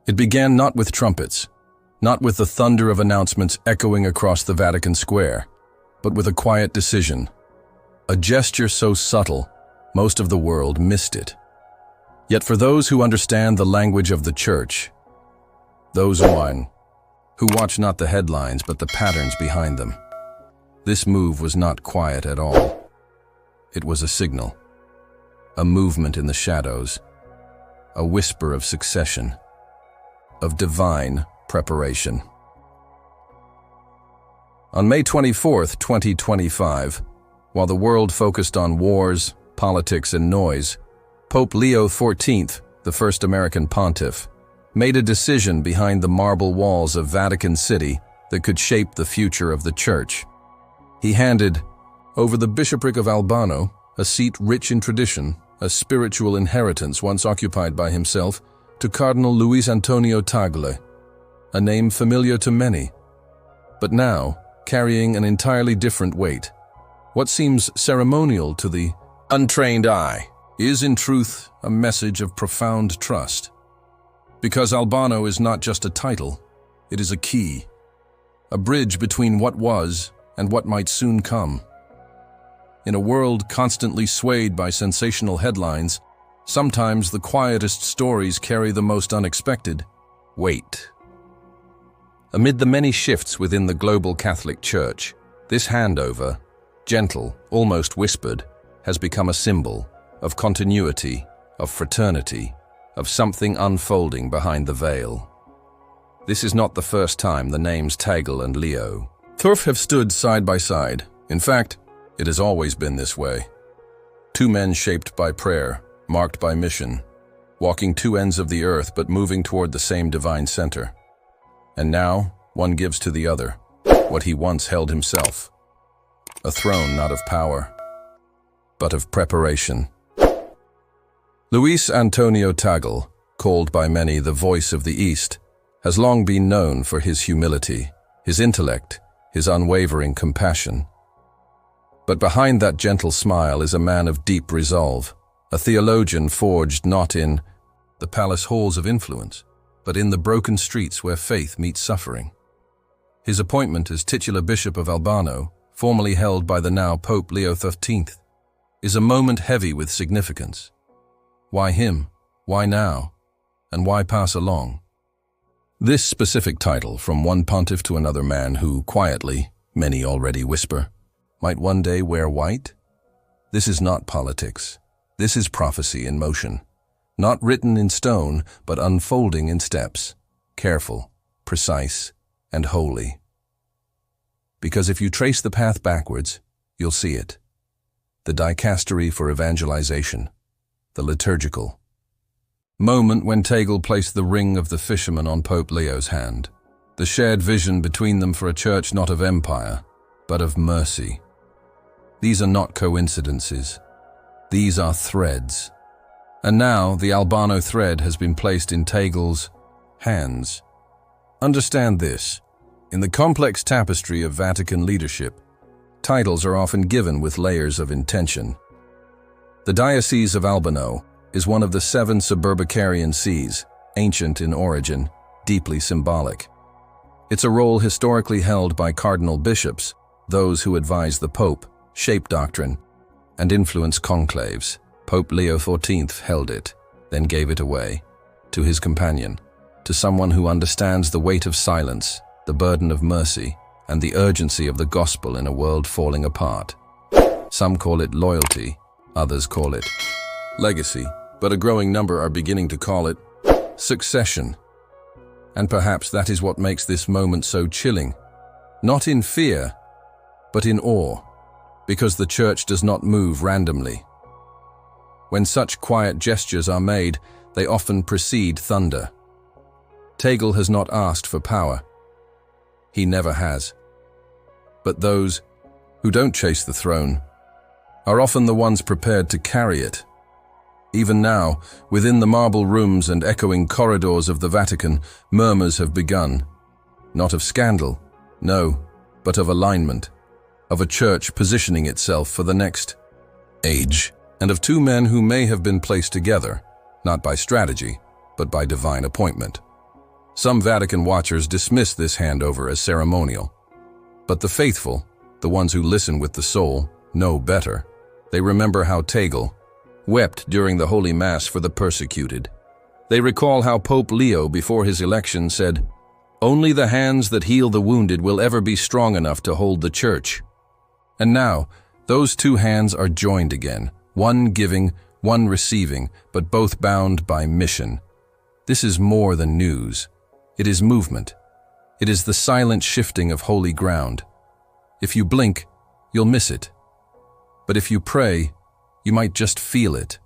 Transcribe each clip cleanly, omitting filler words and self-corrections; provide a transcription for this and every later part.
It began not with trumpets, not with the thunder of announcements echoing across the Vatican Square, but with a quiet decision, a gesture so subtle, most of the world missed it. Yet for those who understand the language of the Church, those who watch not the headlines but the patterns behind them, this move was not quiet at all. It was a signal, a movement in the shadows, a whisper of succession, of divine preparation. On May 24, 2025, while the world focused on wars, politics, and noise, Pope Leo XIV, the first American pontiff, made a decision behind the marble walls of Vatican City that could shape the future of the Church. He handed over the Bishopric of Albano, a seat rich in tradition, a spiritual inheritance once occupied by himself, to Cardinal Luis Antonio Tagle, a name familiar to many, but now carrying an entirely different weight. What seems ceremonial to the untrained eye is in truth a message of profound trust. Because Albano is not just a title, it is a key, a bridge between what was and what might soon come. In a world constantly swayed by sensational headlines, sometimes the quietest stories carry the most unexpected weight. Amid the many shifts within the global Catholic Church, this handover, gentle, almost whispered, has become a symbol of continuity, of fraternity, of something unfolding behind the veil. This is not the first time the names Tagle and Leo XIV have stood side by side. In fact, it has always been this way. Two men shaped by prayer, marked by mission, walking two ends of the earth but moving toward the same divine center. And now, one gives to the other what he once held himself, a throne not of power, but of preparation. Luis Antonio Tagle, called by many the voice of the East, has long been known for his humility, his intellect, his unwavering compassion. But behind that gentle smile is a man of deep resolve, a theologian forged not in the palace halls of influence, but in the broken streets where faith meets suffering. His appointment as titular Bishop of Albano, formerly held by the now Pope Leo XIV, is a moment heavy with significance. Why him? Why now? And why pass along? This specific title, from one pontiff to another man who, quietly, many already whisper, might one day wear white? This is not politics. This is prophecy in motion. Not written in stone, but unfolding in steps, careful, precise, and holy. Because if you trace the path backwards, you'll see it. The dicastery for evangelization, the liturgical moment when Tagle placed the ring of the fisherman on Pope Leo's hand, the shared vision between them for a church not of empire, but of mercy. These are not coincidences. These are threads. And now the Albano thread has been placed in Tagle's hands. Understand this. In the complex tapestry of Vatican leadership, titles are often given with layers of intention. The Diocese of Albano is one of the 7 suburbicarian sees, ancient in origin, deeply symbolic. It's a role historically held by cardinal bishops, those who advise the Pope, shape doctrine, and influence conclaves. Pope Leo XIV held it, then gave it away, to his companion, to someone who understands the weight of silence, the burden of mercy, and the urgency of the gospel in a world falling apart. Some call it loyalty, others call it legacy, but a growing number are beginning to call it succession. And perhaps that is what makes this moment so chilling, not in fear, but in awe, because the Church does not move randomly. When such quiet gestures are made, they often precede thunder. Tagle has not asked for power. He never has. But those who don't chase the throne are often the ones prepared to carry it. Even now, within the marble rooms and echoing corridors of the Vatican, murmurs have begun. Not of scandal, no, but of alignment, of a church positioning itself for the next age, and of two men who may have been placed together, not by strategy, but by divine appointment. Some Vatican watchers dismiss this handover as ceremonial. But the faithful, the ones who listen with the soul, know better. They remember how Tagle wept during the Holy Mass for the persecuted. They recall how Pope Leo, before his election, said, "Only the hands that heal the wounded will ever be strong enough to hold the Church." And now, those two hands are joined again, one giving, one receiving, but both bound by mission. This is more than news. It is movement. It is the silent shifting of holy ground. If you blink, you'll miss it. But if you pray, you might just feel it.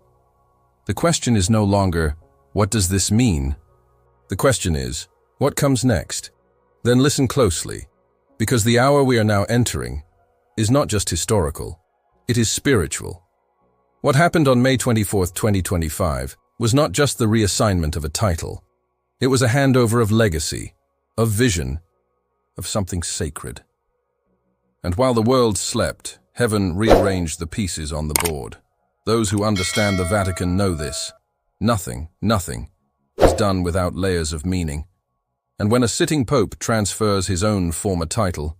The question is no longer, what does this mean? The question is, what comes next? Then listen closely, because the hour we are now entering is not just historical, it is spiritual. What happened on May 24, 2025, was not just the reassignment of a title. It was a handover of legacy, of vision, of something sacred. And while the world slept, heaven rearranged the pieces on the board. Those who understand the Vatican know this. Nothing is done without layers of meaning. And when a sitting pope transfers his own former title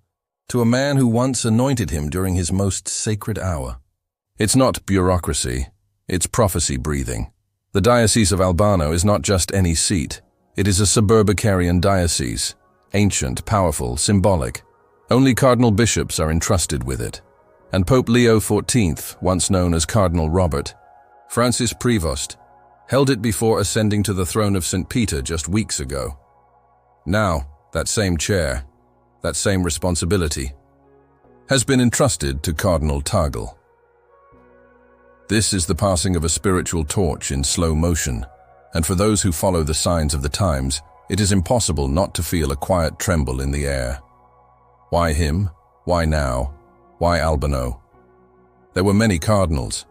to a man who once anointed him during his most sacred hour, it's not bureaucracy, it's prophecy breathing. The Diocese of Albano is not just any seat. It is a suburbicarian diocese, ancient, powerful, symbolic. Only cardinal bishops are entrusted with it. And Pope Leo XIV, once known as Cardinal Robert Francis Prevost, held it before ascending to the throne of St. Peter just weeks ago. Now, that same chair, that same responsibility, has been entrusted to Cardinal Tagle. This is the passing of a spiritual torch in slow motion, and for those who follow the signs of the times, it is impossible not to feel a quiet tremble in the air. Why him? Why now? Why Albano? There were many cardinals,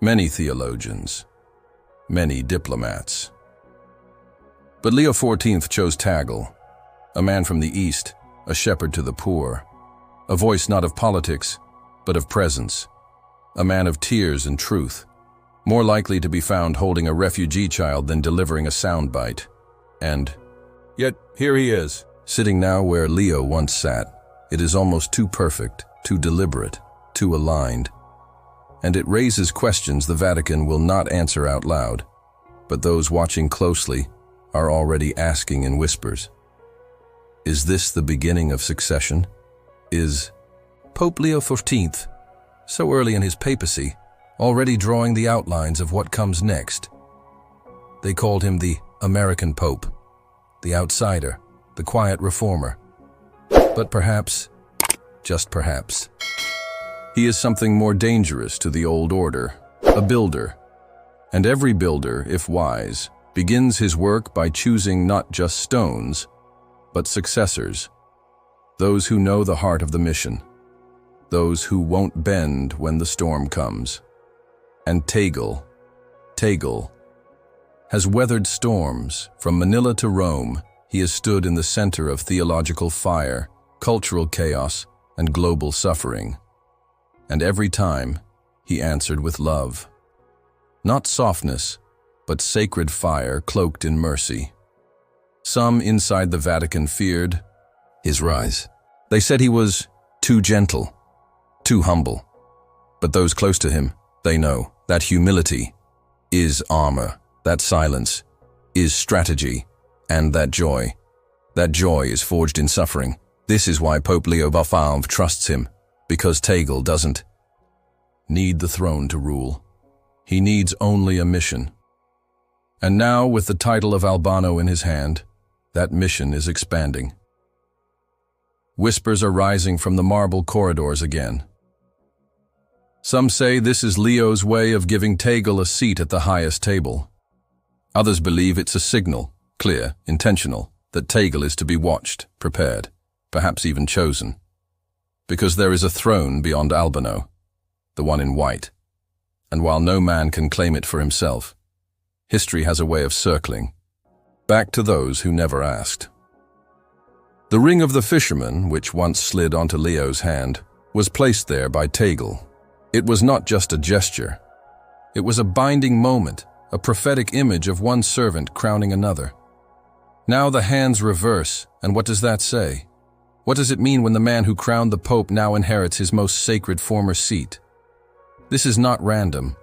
many theologians, many diplomats. But Leo XIV chose Tagle, a man from the East, a shepherd to the poor, a voice not of politics, but of presence, a man of tears and truth, more likely to be found holding a refugee child than delivering a soundbite. And yet here he is, sitting now where Leo once sat. It is almost too perfect, too deliberate, too aligned. And it raises questions the Vatican will not answer out loud, but those watching closely are already asking in whispers. Is this the beginning of succession? Is Pope Leo XIV, so early in his papacy, already drawing the outlines of what comes next? They called him the American Pope, the outsider, the quiet reformer. But perhaps, just perhaps, he is something more dangerous to the old order, a builder. And every builder, if wise, begins his work by choosing not just stones, but successors, those who know the heart of the mission, those who won't bend when the storm comes. And Tagle has weathered storms. From Manila to Rome, he has stood in the center of theological fire, cultural chaos, and global suffering. And every time, he answered with love. Not softness, but sacred fire cloaked in mercy. Some inside the Vatican feared his rise. They said he was too gentle, too humble. But those close to him, they know that humility is armor, that silence is strategy, and that joy is forged in suffering. This is why Pope Leo XIV trusts him, because Tagle doesn't need the throne to rule. He needs only a mission. And now, with the title of Albano in his hand, that mission is expanding. Whispers are rising from the marble corridors again. Some say this is Leo's way of giving Tagle a seat at the highest table. Others believe it's a signal, clear, intentional, that Tagle is to be watched, prepared, perhaps even chosen. Because there is a throne beyond Albano, the one in white. And while no man can claim it for himself, history has a way of circling, back to those who never asked. The ring of the fisherman, which once slid onto Leo's hand, was placed there by Tagle. It was not just a gesture. It was a binding moment, a prophetic image of one servant crowning another. Now the hands reverse, and what does that say? What does it mean when the man who crowned the Pope now inherits his most sacred former seat? This is not random.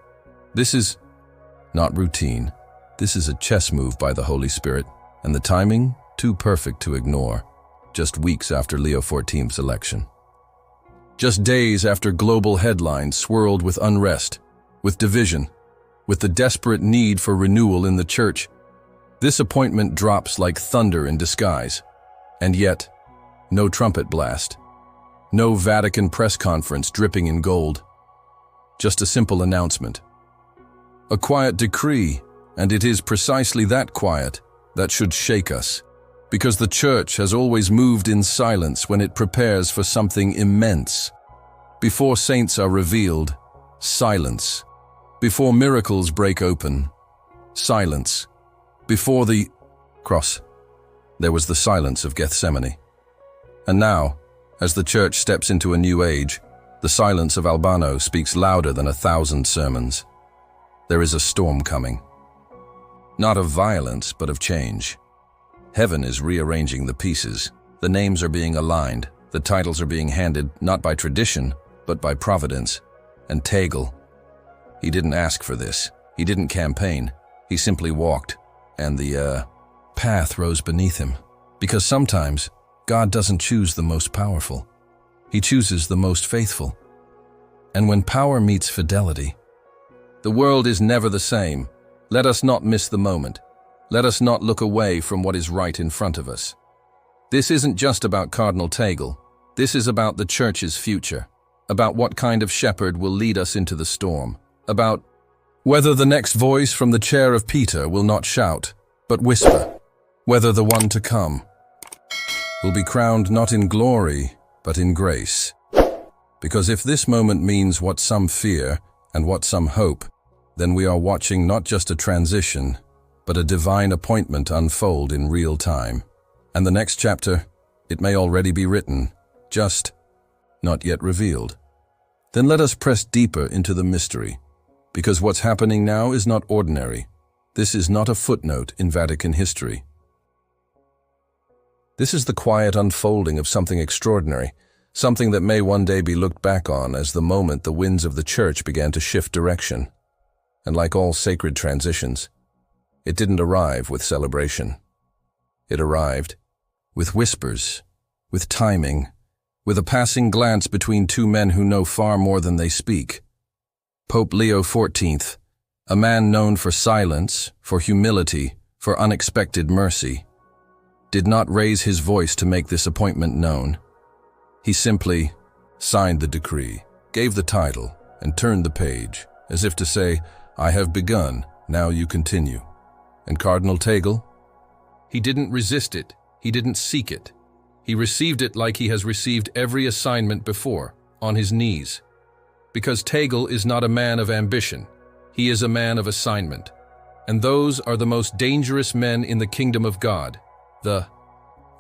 This is not routine. This is a chess move by the Holy Spirit, and the timing, too perfect to ignore, just weeks after Leo XIV's election. Just days after global headlines swirled with unrest, with division, with the desperate need for renewal in the Church, this appointment drops like thunder in disguise. And yet, no trumpet blast, no Vatican press conference dripping in gold, just a simple announcement. A quiet decree, and it is precisely that quiet that should shake us, because the Church has always moved in silence when it prepares for something immense. Before saints are revealed, silence. Before miracles break open, silence. Before the cross, there was the silence of Gethsemane. And now, as the Church steps into a new age, the silence of Albano speaks louder than 1,000 sermons. There is a storm coming. Not of violence, but of change. Heaven is rearranging the pieces. The names are being aligned. The titles are being handed not by tradition, but by providence. And Tagle, he didn't ask for this. He didn't campaign. He simply walked, and the path rose beneath him. Because sometimes, God doesn't choose the most powerful. He chooses the most faithful. And when power meets fidelity, the world is never the same. Let us not miss the moment. Let us not look away from what is right in front of us. This isn't just about Cardinal Tagle. This is about the Church's future, about what kind of shepherd will lead us into the storm, about whether the next voice from the chair of Peter will not shout, but whisper, whether the one to come will be crowned not in glory, but in grace. Because if this moment means what some fear and what some hope, then we are watching not just a transition, but a divine appointment unfold in real time. And the next chapter, it may already be written, just not yet revealed. Then let us press deeper into the mystery, because what's happening now is not ordinary. This is not a footnote in Vatican history. This is the quiet unfolding of something extraordinary, something that may one day be looked back on as the moment the winds of the Church began to shift direction. And like all sacred transitions, it didn't arrive with celebration. It arrived with whispers, with timing, with a passing glance between two men who know far more than they speak. Pope Leo XIV, a man known for silence, for humility, for unexpected mercy, did not raise his voice to make this appointment known. He simply signed the decree, gave the title, and turned the page, as if to say, "I have begun, now you continue." And Cardinal Tagle? He didn't resist it. He didn't seek it. He received it like he has received every assignment before, on his knees. Because Tagle is not a man of ambition. He is a man of assignment. And those are the most dangerous men in the kingdom of God. The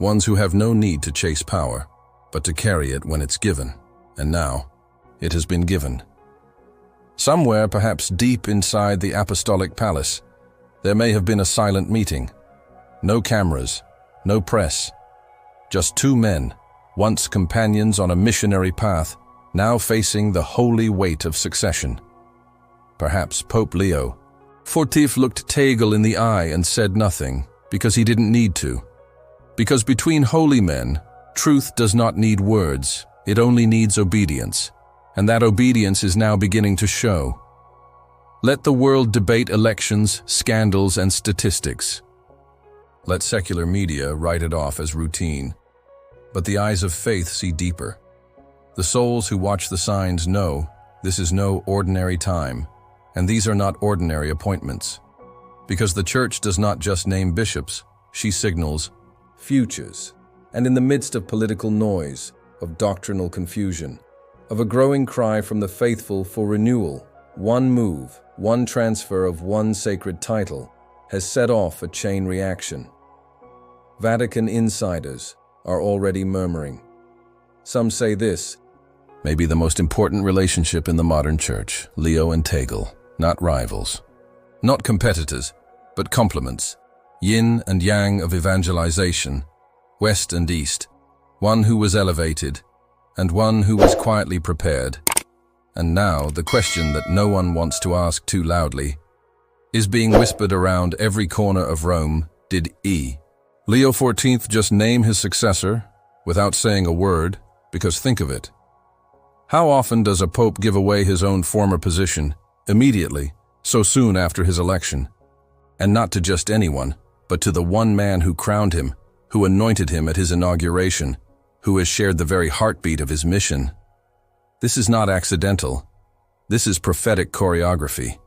ones who have no need to chase power, but to carry it when it's given. And now, it has been given. Somewhere, perhaps deep inside the apostolic palace, there may have been a silent meeting. No cameras, no press. Just two men, once companions on a missionary path, now facing the holy weight of succession. Perhaps Pope Leo XIV looked Tagle in the eye and said nothing, because he didn't need to. Because between holy men, truth does not need words, it only needs obedience. And that obedience is now beginning to show. Let the world debate elections, scandals, and statistics. Let secular media write it off as routine. But the eyes of faith see deeper. The souls who watch the signs know this is no ordinary time, and these are not ordinary appointments. Because the Church does not just name bishops, she signals futures. And in the midst of political noise, of doctrinal confusion, of a growing cry from the faithful for renewal, one move, one transfer of one sacred title has set off a chain reaction. Vatican insiders are already murmuring. Some say this may be the most important relationship in the modern Church, Leo and Tagle, not rivals, not competitors, but complements. yin and yang of evangelization, west and east, one who was elevated, and one who was quietly prepared. And now, the question that no one wants to ask too loudly is being whispered around every corner of Rome. Did Leo XIV just name his successor without saying a word? Because think of it. How often does a pope give away his own former position immediately, so soon after his election? And not to just anyone, but to the one man who crowned him, who anointed him at his inauguration, who has shared the very heartbeat of his mission. This is not accidental. This is prophetic choreography.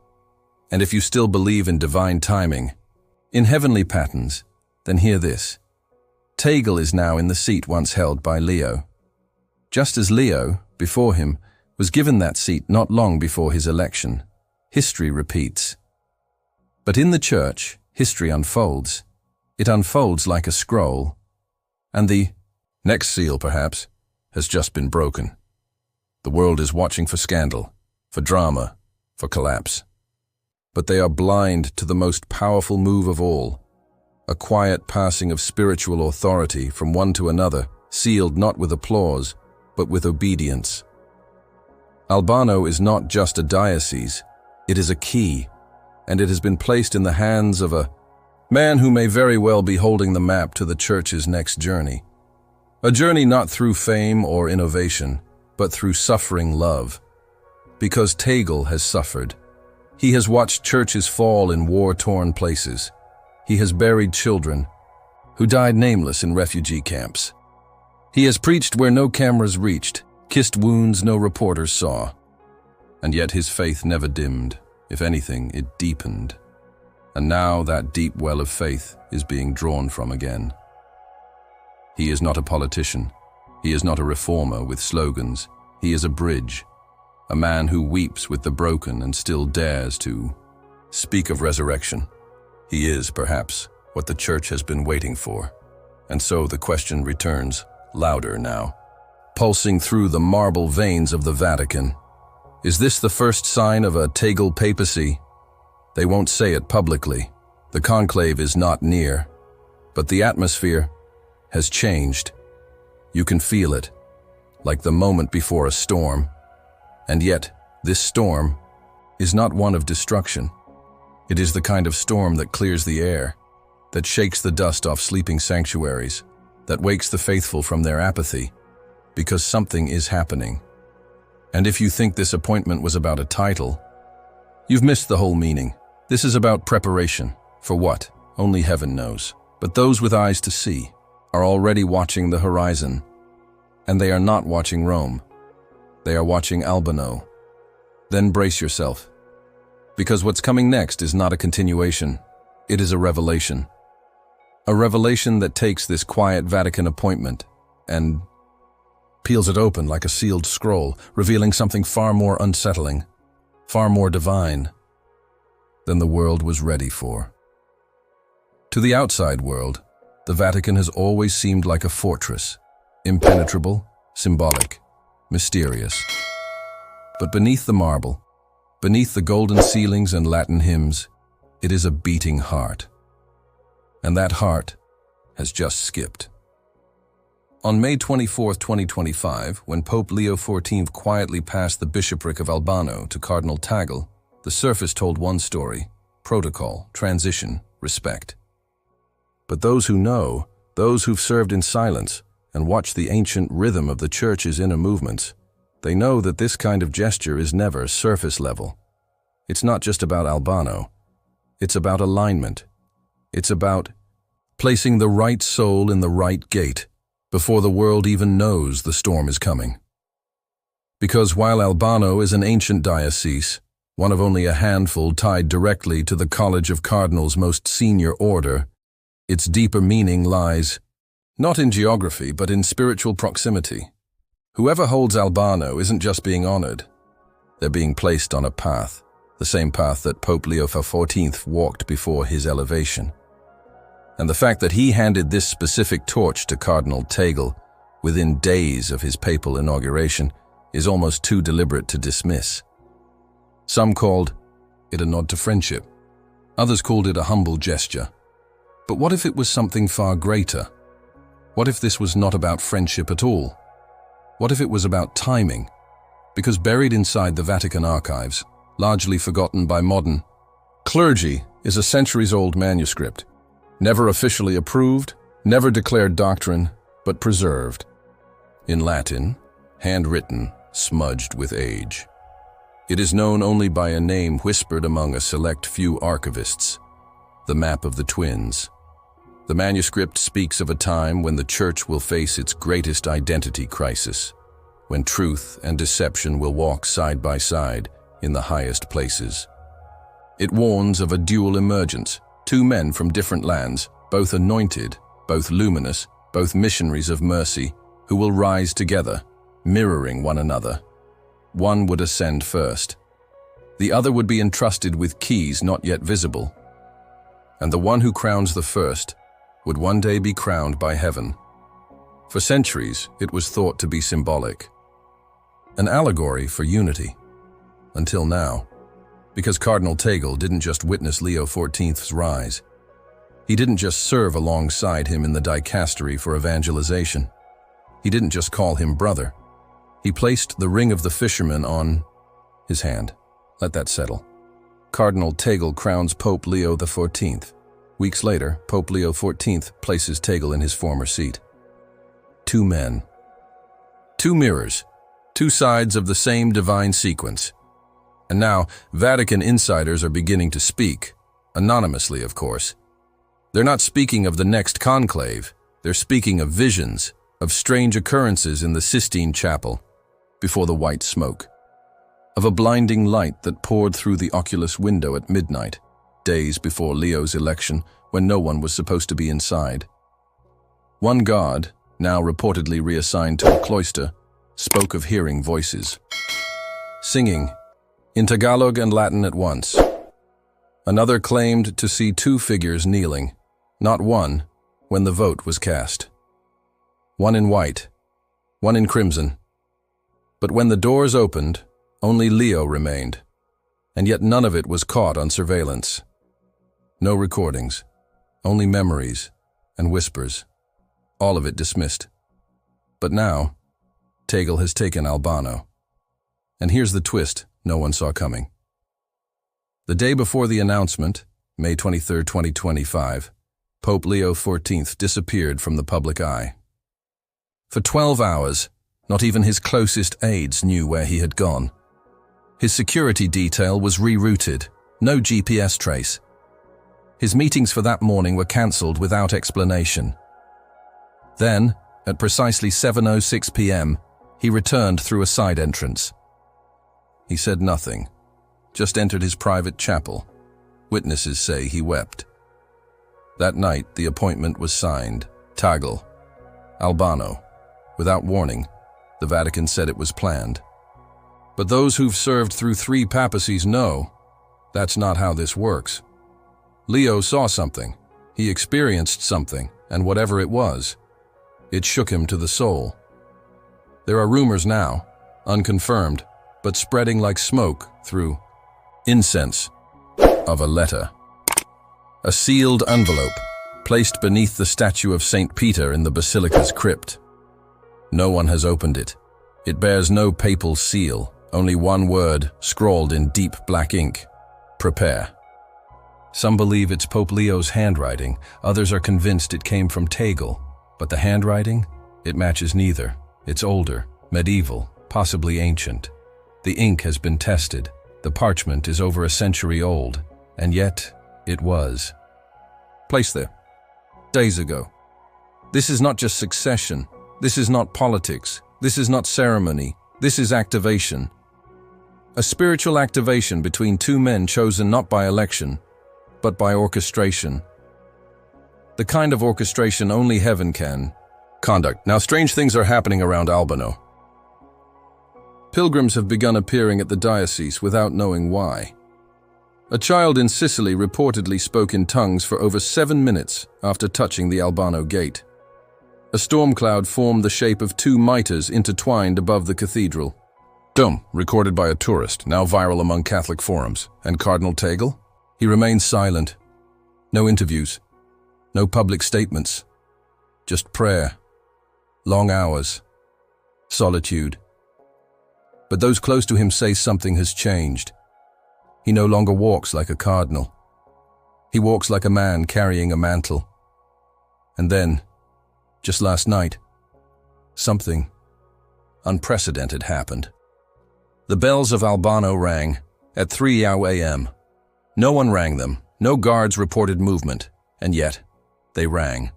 And if you still believe in divine timing, in heavenly patterns, then hear this. Tagle is now in the seat once held by Leo. Just as Leo, before him, was given that seat not long before his election, history repeats. But in the Church, history unfolds. It unfolds like a scroll. And the next seal, perhaps, has just been broken. The world is watching for scandal, for drama, for collapse. But they are blind to the most powerful move of all, a quiet passing of spiritual authority from one to another, sealed not with applause, but with obedience. Albano is not just a diocese, it is a key, and it has been placed in the hands of a man who may very well be holding the map to the Church's next journey. A journey not through fame or innovation, but through suffering love. Because Tagle has suffered. He has watched churches fall in war-torn places. He has buried children who died nameless in refugee camps. He has preached where no cameras reached, kissed wounds no reporters saw. And yet his faith never dimmed. If anything, it deepened. And now that deep well of faith is being drawn from again. He is not a politician. He is not a reformer with slogans. He is a bridge. A man who weeps with the broken and still dares to speak of resurrection. He is, perhaps, what the Church has been waiting for. And so the question returns, louder now, pulsing through the marble veins of the Vatican. Is this the first sign of a Tagle papacy? They won't say it publicly. The conclave is not near. But the atmosphere has changed. You can feel it, like the moment before a storm. And yet, this storm is not one of destruction. It is the kind of storm that clears the air, that shakes the dust off sleeping sanctuaries, that wakes the faithful from their apathy, because something is happening. And if you think this appointment was about a title, you've missed the whole meaning. This is about preparation. For what? Only heaven knows. But those with eyes to see are already watching the horizon. And they are not watching Rome. They are watching Albano. Then brace yourself. Because what's coming next is not a continuation. It is a revelation. A revelation that takes this quiet Vatican appointment and peels it open like a sealed scroll, revealing something far more unsettling, far more divine than the world was ready for. To the outside world, the Vatican has always seemed like a fortress, impenetrable, symbolic, mysterious. But beneath the marble, beneath the golden ceilings and Latin hymns, it is a beating heart. And that heart has just skipped. On May 24, 2025, when Pope Leo XIV quietly passed the Bishopric of Albano to Cardinal Tagle, the surface told one story: protocol, transition, respect. But those who know, those who've served in silence and watched the ancient rhythm of the Church's inner movements, they know that this kind of gesture is never surface level. It's not just about Albano. It's about alignment. It's about placing the right soul in the right gate before the world even knows the storm is coming. Because while Albano is an ancient diocese, one of only a handful tied directly to the College of Cardinals' most senior order, its deeper meaning lies not in geography but in spiritual proximity. Whoever holds Albano isn't just being honored. They're being placed on a path, the same path that Pope Leo XIV walked before his elevation. And the fact that he handed this specific torch to Cardinal Tagle within days of his papal inauguration is almost too deliberate to dismiss. Some called it a nod to friendship. Others called it a humble gesture. But what if it was something far greater? What if this was not about friendship at all? What if it was about timing? Because buried inside the Vatican archives, largely forgotten by modern clergy, is a centuries-old manuscript, never officially approved, never declared doctrine, but preserved. In Latin, handwritten, smudged with age. It is known only by a name whispered among a select few archivists, the Map of the Twins. The manuscript speaks of a time when the Church will face its greatest identity crisis, when truth and deception will walk side by side in the highest places. It warns of a dual emergence, two men from different lands, both anointed, both luminous, both missionaries of mercy, who will rise together, mirroring one another. One would ascend first. The other would be entrusted with keys not yet visible. And the one who crowns the first would one day be crowned by heaven. For centuries, it was thought to be symbolic, an allegory for unity. Until now, because Cardinal Tagle didn't just witness Leo XIV's rise. He didn't just serve alongside him in the dicastery for evangelization. He didn't just call him brother. He placed the ring of the fisherman on his hand. Let that settle. Cardinal Tagle crowns Pope Leo XIV. Weeks later, Pope Leo XIV places Tagle in his former seat. Two men. Two mirrors. Two sides of the same divine sequence. And now, Vatican insiders are beginning to speak, anonymously, of course. They're not speaking of the next conclave. They're speaking of visions, of strange occurrences in the Sistine Chapel, before the white smoke, of a blinding light that poured through the oculus window at midnight, days before Leo's election, when no one was supposed to be inside. One guard, now reportedly reassigned to a cloister, spoke of hearing voices, singing, in Tagalog and Latin at once. Another claimed to see two figures kneeling, not one, when the vote was cast. One in white, one in crimson. But when the doors opened, only Leo remained, and yet none of it was caught on surveillance. No recordings, only memories and whispers, all of it dismissed. But now, Tagle has taken Albano. And here's the twist no one saw coming. The day before the announcement, May 23, 2025, Pope Leo XIV disappeared from the public eye. For 12 hours, not even his closest aides knew where he had gone. His security detail was rerouted, no GPS trace. His meetings for that morning were cancelled without explanation. Then, at precisely 7:06 p.m., he returned through a side entrance. He said nothing, just entered his private chapel. Witnesses say he wept. That night, the appointment was signed, Tagle, Albano. Without warning, the Vatican said it was planned. But those who've served through 3 papacies know that's not how this works. Leo saw something, he experienced something, and whatever it was, it shook him to the soul. There are rumors now, unconfirmed, but spreading like smoke through incense, of a letter. A sealed envelope, placed beneath the statue of St. Peter in the Basilica's crypt. No one has opened it. It bears no papal seal, only one word scrawled in deep black ink: prepare. Some believe it's Pope Leo's handwriting, others are convinced it came from Tagle. But the handwriting? It matches neither. It's older, medieval, possibly ancient. The ink has been tested. The parchment is over a century old, and yet it was placed there days ago. This is not just succession. This is not politics. This is not ceremony. This is activation. A spiritual activation between 2 men chosen not by election, but by orchestration. The kind of orchestration only heaven can conduct. Now, strange things are happening around Albano. Pilgrims have begun appearing at the diocese without knowing why. A child in Sicily reportedly spoke in tongues for over 7 minutes after touching the Albano gate. A storm cloud formed the shape of 2 mitres intertwined above the cathedral. Dome, recorded by a tourist, now viral among Catholic forums. And Cardinal Tagle? He remains silent. No interviews. No public statements. Just prayer. Long hours. Solitude. But those close to him say something has changed. He no longer walks like a cardinal. He walks like a man carrying a mantle. And then, just last night, something unprecedented happened. The bells of Albano rang at 3 a.m. No one rang them, no guards reported movement, and yet they rang.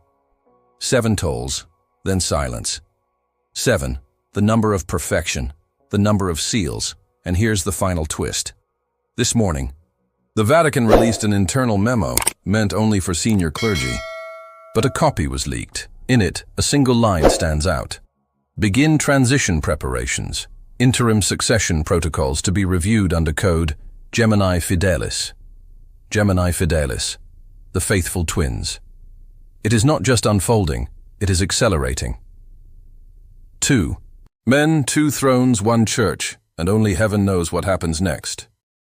7 tolls, then silence. 7, the number of perfection, the number of seals, and here's the final twist. This morning, the Vatican released an internal memo meant only for senior clergy, but a copy was leaked. In it, a single line stands out. Begin transition preparations, interim succession protocols to be reviewed under code Gemini Fidelis. Gemini Fidelis, the faithful twins. It is not just unfolding, it is accelerating. 2. Men, 2 thrones, 1 church, and only heaven knows what happens next.